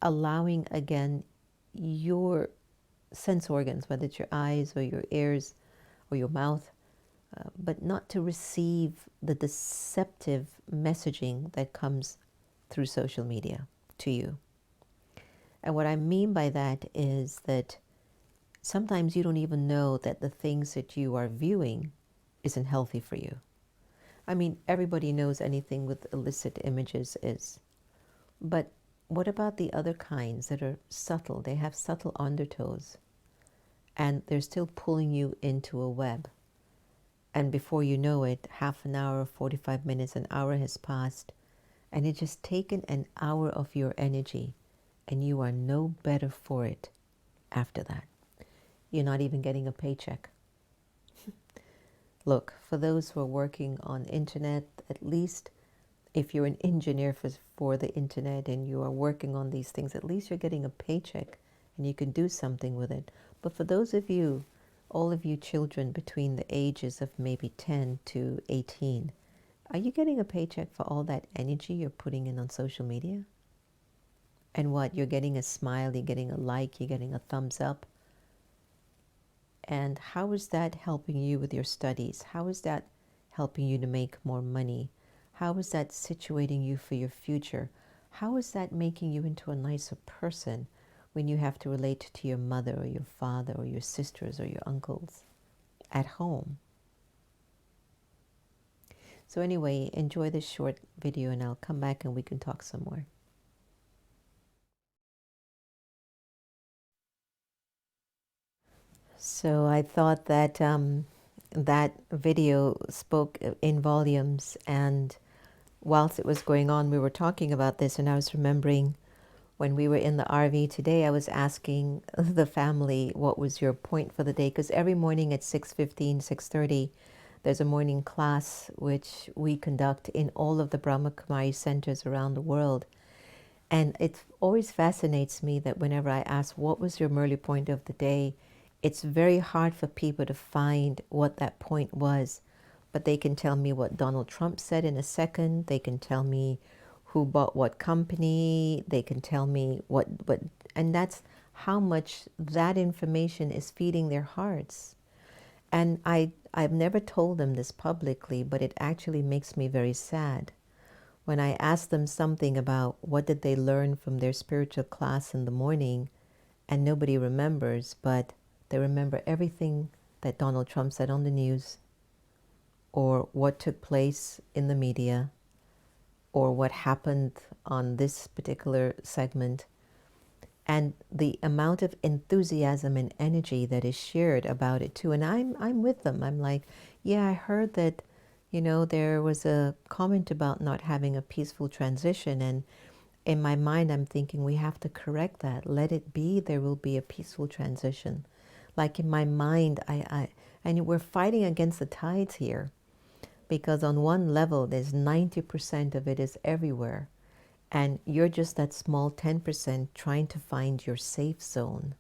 allowing, again, your sense organs, whether it's your eyes or your ears or your mouth, but not to receive the deceptive messaging that comes through social media to you. And what I mean by that is that sometimes you don't even know that the things that you are viewing isn't healthy for you. I mean, everybody knows anything with illicit images is. But what about the other kinds that are subtle? They have subtle undertows, and they're still pulling you into a web. And before you know it, half an hour, 45 minutes, an hour has passed, and it's just taken an hour of your energy, and you are no better for it after that. You're not even getting a paycheck. Look, for those who are working on internet, at least if you're an engineer for the internet and you are working on these things, at least you're getting a paycheck and you can do something with it. But for those of you, all of you children between the ages of maybe 10 to 18, are you getting a paycheck for all that energy you're putting in on social media? And what, you're getting a smile, you're getting a like, you're getting a thumbs up. And how is that helping you with your studies? How is that helping you to make more money? How is that situating you for your future? How is that making you into a nicer person when you have to relate to your mother or your father or your sisters or your uncles at home? So anyway, enjoy this short video and I'll come back and we can talk some more. So I thought that that video spoke in volumes, and whilst it was going on, we were talking about this, and I was remembering when we were in the RV today, I was asking the family, what was your point for the day? Because every morning at 6:15, 6:30, there's a morning class which we conduct in all of the Brahma Kumari centers around the world. And it always fascinates me that whenever I ask, what was your Murli point of the day? It's very hard for people to find what that point was, but they can tell me what Donald Trump said in a second. They can tell me who bought what company. They can tell me what, and that's how much that information is feeding their hearts. And I've never told them this publicly, but it actually makes me very sad. When I ask them something about what did they learn from their spiritual class in the morning, and nobody remembers, but they remember everything that Donald Trump said on the news, or what took place in the media, or what happened on this particular segment, and the amount of enthusiasm and energy that is shared about it too. And I'm with them. I'm like, yeah, I heard that, there was a comment about not having a peaceful transition, and in my mind I'm thinking we have to correct that. Let it be. There will be a peaceful transition. Like in my mind, and we're fighting against the tides here, because on one level there's 90% of it is everywhere. And you're just that small 10% trying to find your safe zone,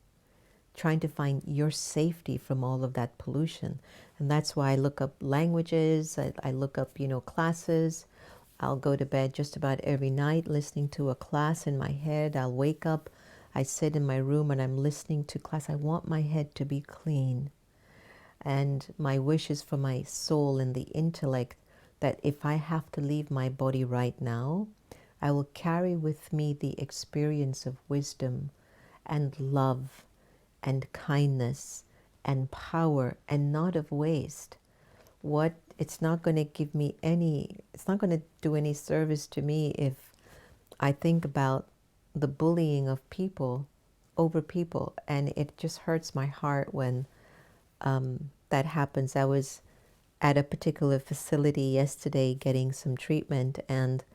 trying to find your safety from all of that pollution. And that's why I look up languages, I look up, classes. I'll go to bed just about every night listening to a class in my head. I'll wake up, I sit in my room and I'm listening to class. I want my head to be clean. And my wish is for my soul and the intellect that if I have to leave my body right now, I will carry with me the experience of wisdom and love and kindness and power, and not of waste. It's not going to give me it's not going to do any service to me if I think about the bullying of people over people. And it just hurts my heart when that happens. I was at a particular facility yesterday getting some treatment, and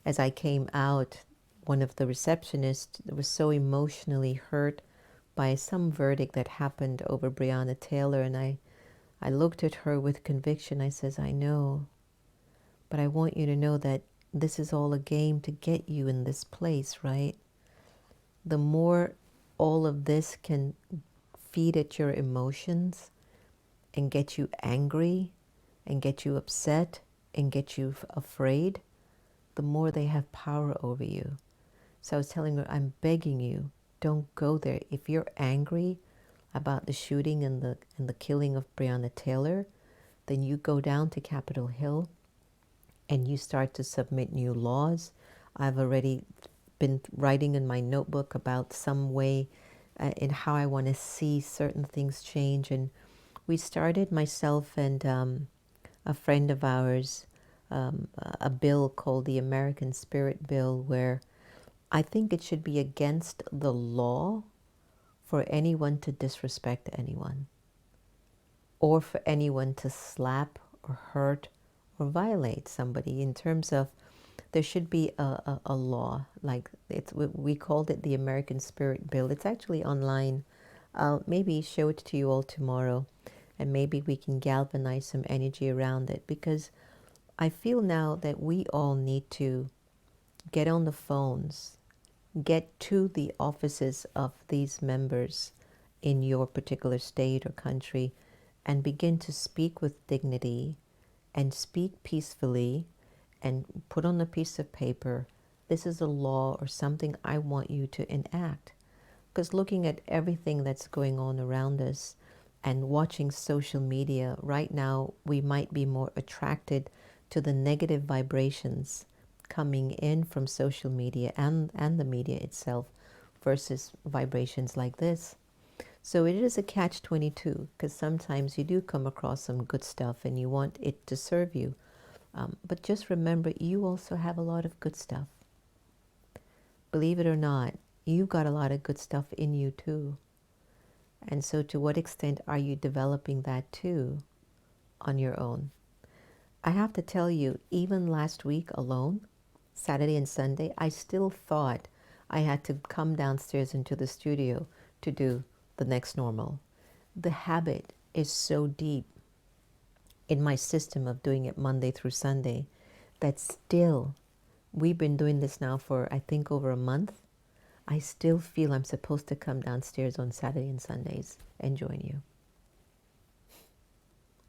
as I came out, one of the receptionists was so emotionally hurt by some verdict that happened over Breonna Taylor, and I looked at her with conviction. I says, I know, but I want you to know that this is all a game to get you in this place, right? The more all of this can feed at your emotions and get you angry and get you upset and get you afraid, the more they have power over you. So I was telling her, I'm begging you, don't go there. If you're angry about the shooting and the killing of Breonna Taylor, then you go down to Capitol Hill and you start to submit new laws. I've already been writing in my notebook about some way in how I want to see certain things change. And we started, myself and a friend of ours, a bill called the American Spirit Bill, where I think it should be against the law for anyone to disrespect anyone, or for anyone to slap or hurt or violate somebody. In terms of, there should be a law, like we called it the American Spirit Bill. It's actually online. I'll maybe show it to you all tomorrow, and maybe we can galvanize some energy around it, because I feel now that we all need to get on the phones, get to the offices of these members in your particular state or country, and begin to speak with dignity and speak peacefully and put on a piece of paper, this is a law or something I want you to enact. Because looking at everything that's going on around us and watching social media, right now we might be more attracted to the negative vibrations coming in from social media and the media itself versus vibrations like this. So it is a catch-22, because sometimes you do come across some good stuff and you want it to serve you. But just remember, you also have a lot of good stuff. Believe it or not, you've got a lot of good stuff in you too. And so to what extent are you developing that too on your own? I have to tell you, even last week alone, Saturday and Sunday, I still thought I had to come downstairs into the studio to do the next normal. The habit is so deep in my system of doing it Monday through Sunday that still, we've been doing this now for I think over a month, I still feel I'm supposed to come downstairs on Saturday and Sundays and join you.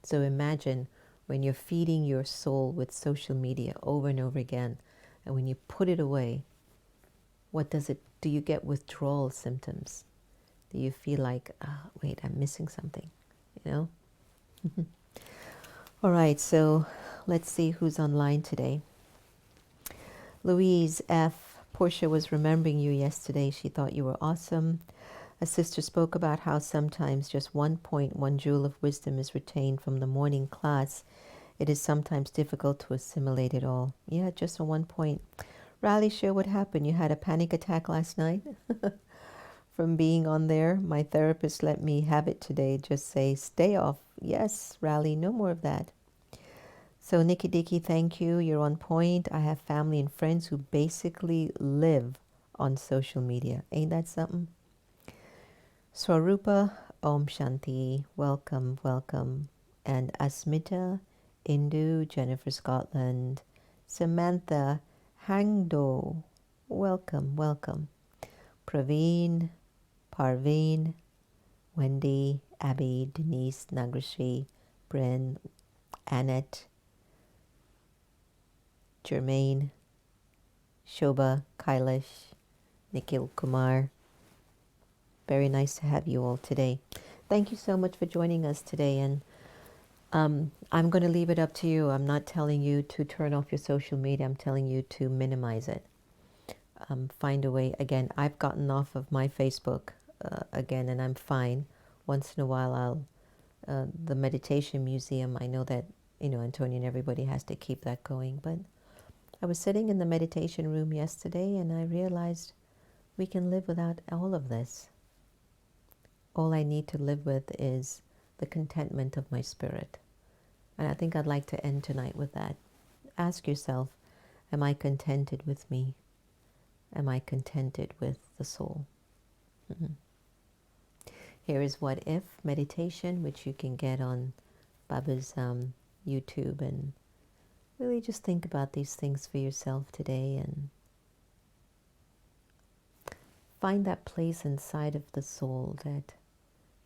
So imagine when you're feeding your soul with social media over and over again, and when you put it away, what does it do? You get withdrawal symptoms. Do you feel like, wait, I'm missing something, you know? All right, so let's see who's online today. Louise F. Portia was remembering you yesterday. She thought you were awesome. A sister spoke about how sometimes just 1.1 joule of wisdom is retained from the morning class. It is sometimes difficult to assimilate it all. Yeah, just a 1 point. Riley, share what happened. You had a panic attack last night from being on there. My therapist let me have it today. Just say, stay off. Yes, Riley, no more of that. So Nikki Dicky, thank you. You're on point. I have family and friends who basically live on social media. Ain't that something? Swarupa, Om Shanti, welcome, welcome. And Asmita, Indu, Jennifer Scotland, Samantha, Hangdo, welcome, welcome. Praveen, Parveen, Wendy, Abby, Denise, Nagrashi, Bryn, Annette, Jermaine, Shobha, Kailash, Nikhil Kumar. Very nice to have you all today. Thank you so much for joining us today. And I'm going to leave it up to you. I'm not telling you to turn off your social media. I'm telling you to minimize it. Find a way. Again, I've gotten off of my Facebook again, and I'm fine. Once in a while, the meditation museum, I know that, Antonia and everybody has to keep that going. But I was sitting in the meditation room yesterday, and I realized we can live without all of this. All I need to live with is the contentment of my spirit. And I think I'd like to end tonight with that. Ask yourself, am I contented with me? Am I contented with the soul? Mm-hmm. Here is What If meditation, which you can get on Baba's YouTube, and really just think about these things for yourself today and find that place inside of the soul that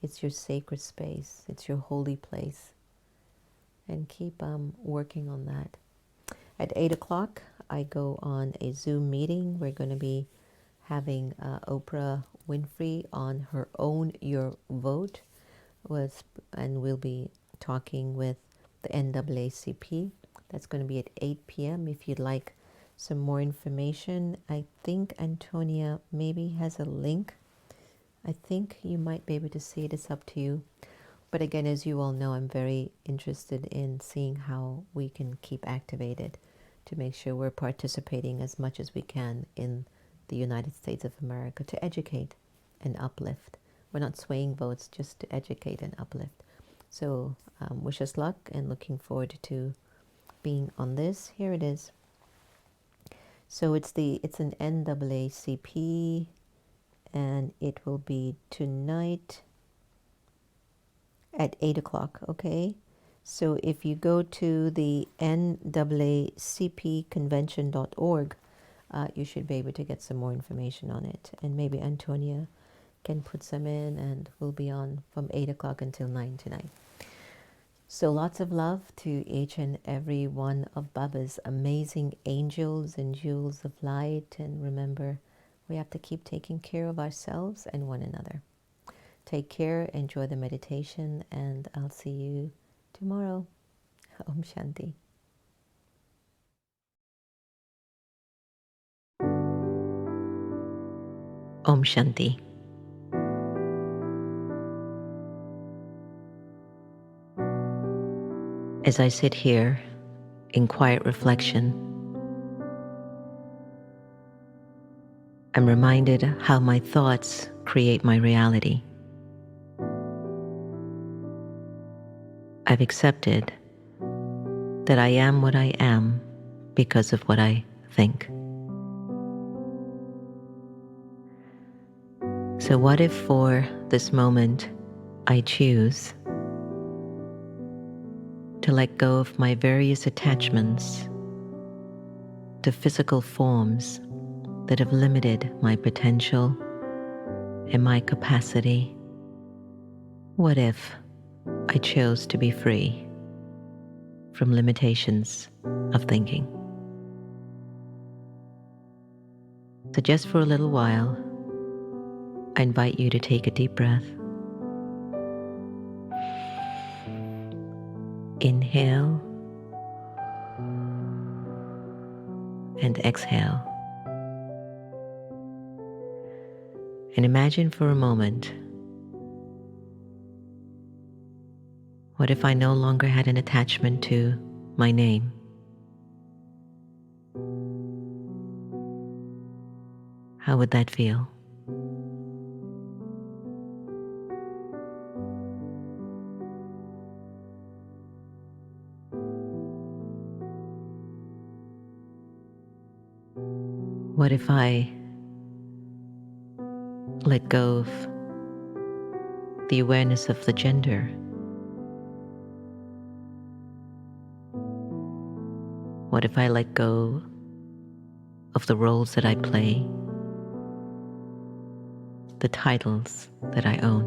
it's your sacred space, it's your holy place, and keep working on that. At 8 o'clock, I go on a Zoom meeting. We're going to be having Oprah Winfrey on her Own Your Vote, and we'll be talking with the NAACP. That's going to be at 8 p.m. If you'd like some more information, I think Antonia maybe has a link. I think you might be able to see it. It's up to you. But again, as you all know, I'm very interested in seeing how we can keep activated to make sure we're participating as much as we can in the United States of America to educate and uplift. We're not swaying votes, just to educate and uplift. So wish us luck and looking forward to being on this. Here it is. So it's an NAACP, and it will be tonight at 8 o'clock, okay? So if you go to the NAACPconvention.org, you should be able to get some more information on it. And maybe Antonia can put some in, and we'll be on from 8 o'clock until 9 tonight. So lots of love to each and every one of Baba's amazing angels and jewels of light. And remember, we have to keep taking care of ourselves and one another. Take care, enjoy the meditation, and I'll see you tomorrow. Om Shanti. Om Shanti. As I sit here in quiet reflection, I'm reminded how my thoughts create my reality. I've accepted that I am what I am because of what I think. So what if for this moment I choose to let go of my various attachments to physical forms that have limited my potential and my capacity? What if I chose to be free from limitations of thinking? So just for a little while, I invite you to take a deep breath. Inhale and exhale. And imagine for a moment, what if I no longer had an attachment to my name? How would that feel? What if I let go of the awareness of the gender? What if I let go of the roles that I play, the titles that I own?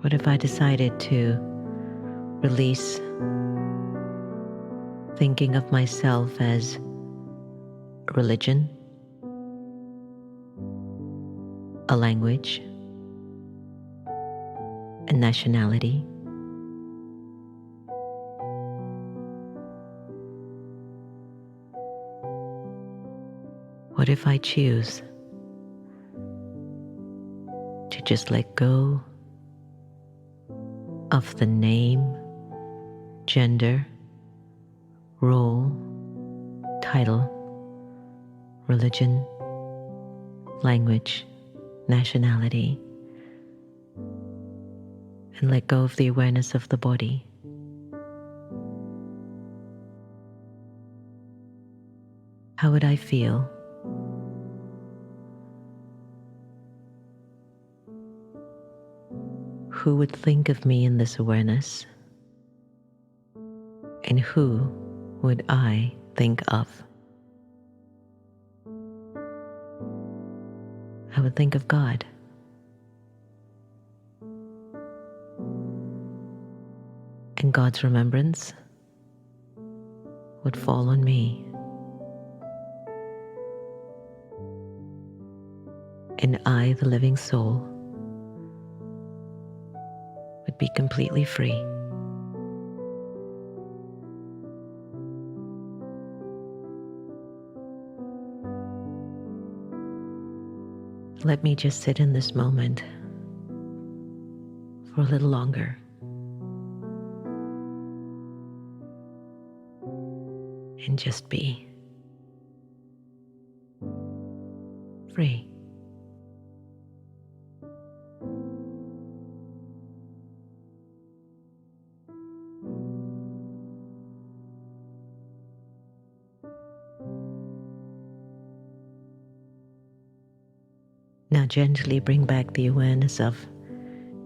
What if I decided to release thinking of myself as a religion, a language, a nationality, what if I choose to just let go of the name, gender, role, title, religion, language, nationality, and let go of the awareness of the body? How would I feel? Who would think of me in this awareness? And who would I think of? I would think of God. And God's remembrance would fall on me. And I, the living soul, would be completely free. Let me just sit in this moment for a little longer. And just be free. Now gently bring back the awareness of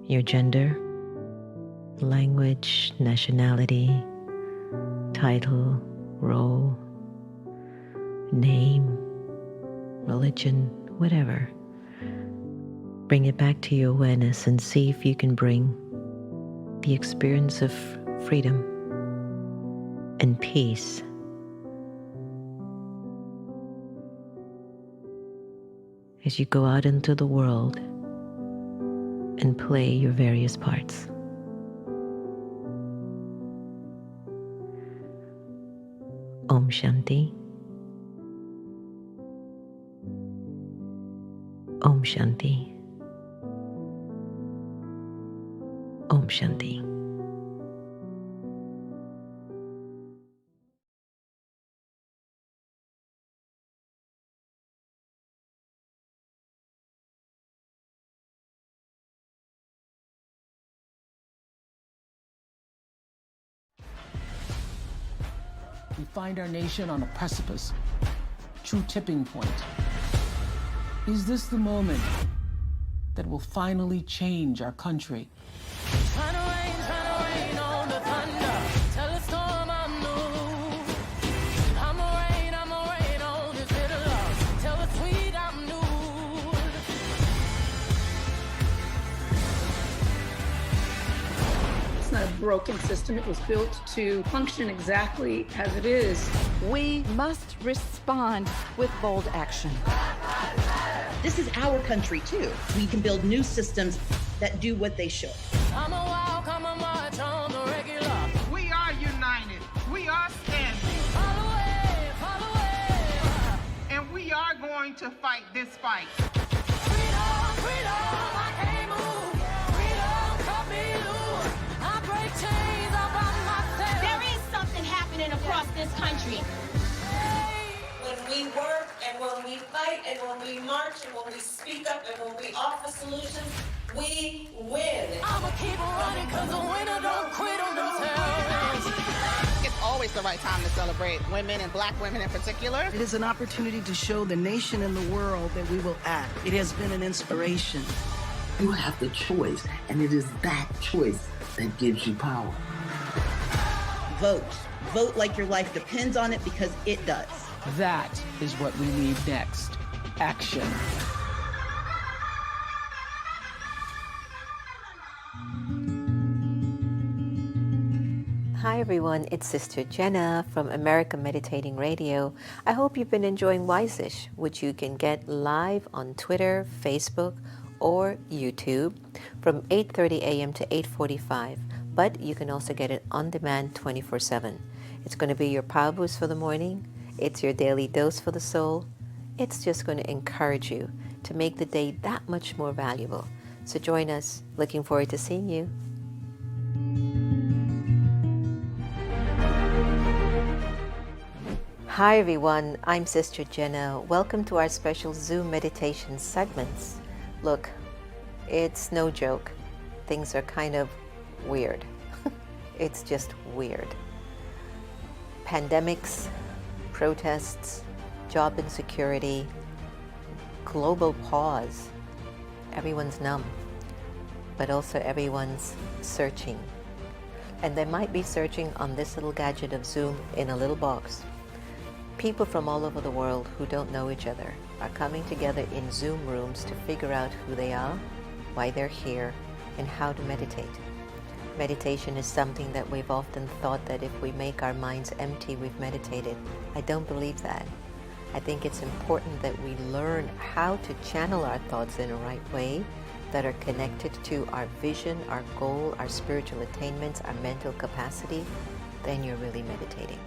your gender, language, nationality, title, role, name, religion, whatever. Bring it back to your awareness and see if you can bring the experience of freedom and peace as you go out into the world and play your various parts. Om Shanti. Om Shanti. Om Shanti. We find our nation on a precipice, true tipping point. Is this the moment that will finally change our country? Trying to rain on the thunder. Tell a storm I'm new. I'ma rain on this little love. Tell the sweet I'm new. It's not broken system. It was built to function exactly as it is. We must respond with bold action. This is our country, too. We can build new systems that do what they should. I'm a wild, come a march on the regular. We are united. We are standing. Follow away. And we are going to fight this fight. Freedom, I can't move. Freedom, cut me loose. I break chains up on myself. There is something happening across this country. When we work and when we fight and when we march and when we speak up and when we offer solutions, we win. I'ma keep running because the winner don't quit on themselves. It's always the right time to celebrate women and black women in particular. It is an opportunity to show the nation and the world that we will act. It has been an inspiration. You have the choice, and it is that choice that gives you power. Vote. Vote like your life depends on it, because it does. That is what we need next. Action. Hi everyone, it's Sister Jenna from America Meditating Radio. I hope you've been enjoying Wise-ish, which you can get live on Twitter, Facebook, or YouTube from 8:30 a.m. to 8:45. But you can also get it on demand 24/7. It's going to be your power boost for the morning. It's your daily dose for the soul. It's just going to encourage you to make the day that much more valuable. So join us. Looking forward to seeing you. Hi everyone, I'm Sister Jenna. Welcome to our special Zoom meditation segments. Look, it's no joke. Things are kind of weird. It's just weird. Pandemics, protests, job insecurity, global pause. Everyone's numb, but also everyone's searching. And they might be searching on this little gadget of Zoom in a little box. People from all over the world who don't know each other are coming together in Zoom rooms to figure out who they are, why they're here, and how to meditate. Meditation is something that we've often thought that if we make our minds empty, we've meditated. I don't believe that. I think it's important that we learn how to channel our thoughts in a right way that are connected to our vision, our goal, our spiritual attainments, our mental capacity. Then you're really meditating.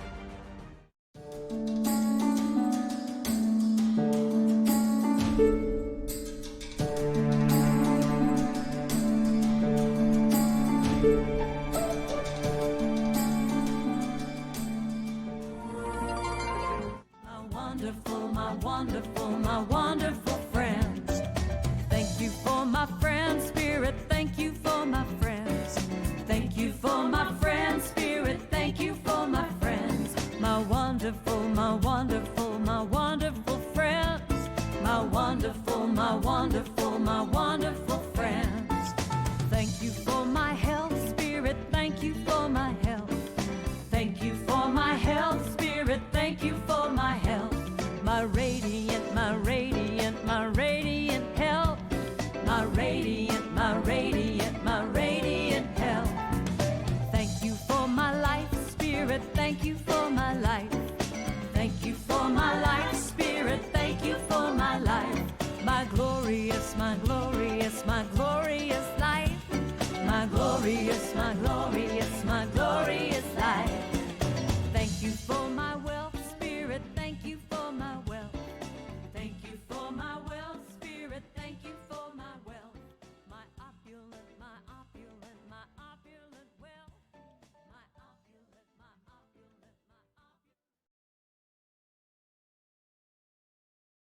My wonderful friends. Thank you for my friends, Spirit. Thank you for my friends. Thank you for my friends, Spirit. Thank you for my friends. My wonderful, my wonderful, my wonderful friends. My wonderful, my wonderful, my wonderful friends. Thank you for my health, Spirit. Thank you for my health. Thank you for my health, Spirit. Thank you for my health. My radiant, my radiant, my radiant health. My radiant, my radiant, my radiant health. Thank you for my life, Spirit. Thank you for my life. Thank you for my life, Spirit. Thank you for my life. My glorious, my glorious, my glorious life. My glorious, my glorious, my glorious life. Thank you for my